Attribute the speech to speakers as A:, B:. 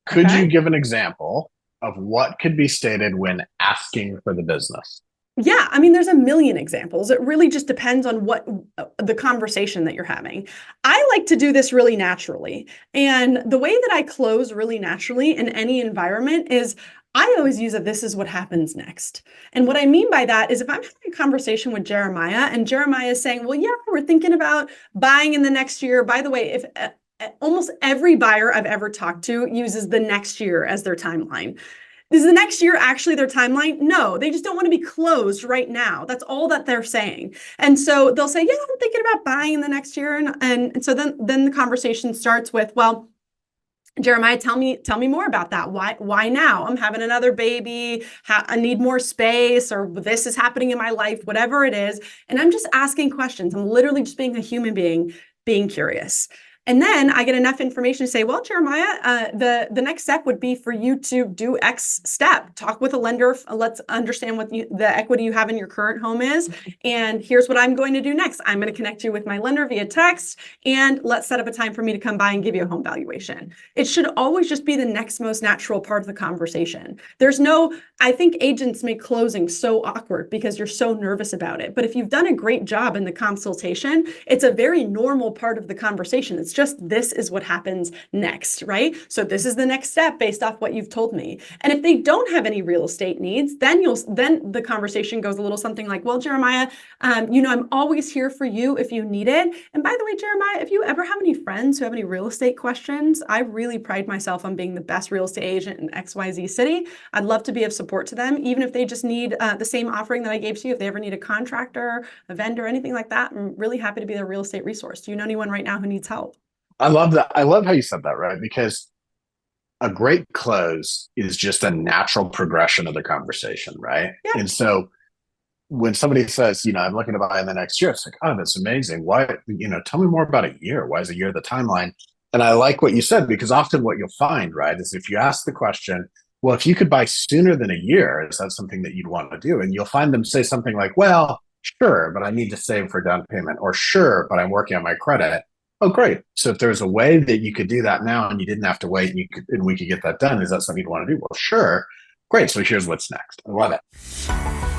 A: Could you
B: Okay.
A: give an example of what could be stated when asking for the business?
B: Yeah, I mean, there's a million examples. It really just depends on what the conversation that you're having. I like to do this really naturally. And the way that I close really naturally in any environment is I always use a this is what happens next. And what I mean by that is if I'm having a conversation with Jeremiah and Jeremiah is saying, well, yeah, we're thinking about buying in the next year. By the way, if almost every buyer I've ever talked to uses the next year as their timeline. Is the next year actually their timeline? No, they just don't want to be closed right now. That's all that they're saying. And so they'll say, yeah, I'm thinking about buying in the next year. And so then the conversation starts with, well, Jeremiah, tell me more about that. Why now? I'm having another baby. I need more space, or this is happening in my life, whatever it is. And I'm just asking questions. I'm literally just being a human being, being curious. And then I get enough information to say, well, Jeremiah, the next step would be for you to do X step. Talk with a lender. Let's understand what the equity you have in your current home is. And here's what I'm going to do next. I'm going to connect you with my lender via text, and let's set up a time for me to come by and give you a home valuation. It should always just be the next most natural part of the conversation. There's no, I think agents make closing so awkward because you're so nervous about it. But if you've done a great job in the consultation, it's a very normal part of the conversation. It's just this is what happens next, right? So this is the next step based off what you've told me. And if they don't have any real estate needs, then the conversation goes a little something like, well, Jeremiah, I'm always here for you if you need it. And by the way, Jeremiah, if you ever have any friends who have any real estate questions, I really pride myself on being the best real estate agent in XYZ city. I'd love to be of support to them, even if they just need the same offering that I gave to you. If they ever need a contractor, a vendor, anything like that, I'm really happy to be their real estate resource. Do you know anyone right now who needs help?
A: I love that. I love how you said that, right? Because a great close is just a natural progression of the conversation, right?
B: Yeah.
A: And so when somebody says, I'm looking to buy in the next year, it's like, oh, that's amazing. Why, tell me more about a year. Why is a year the timeline? And I like what you said, because often what you'll find, right, is if you ask the question, well, if you could buy sooner than a year, is that something that you'd want to do? And you'll find them say something like, well, sure, but I need to save for down payment, or sure, but I'm working on my credit. Oh, great. So if there's a way that you could do that now and you didn't have to wait and we could get that done, is that something you'd want to do? Well, sure. Great. So here's what's next. I love it.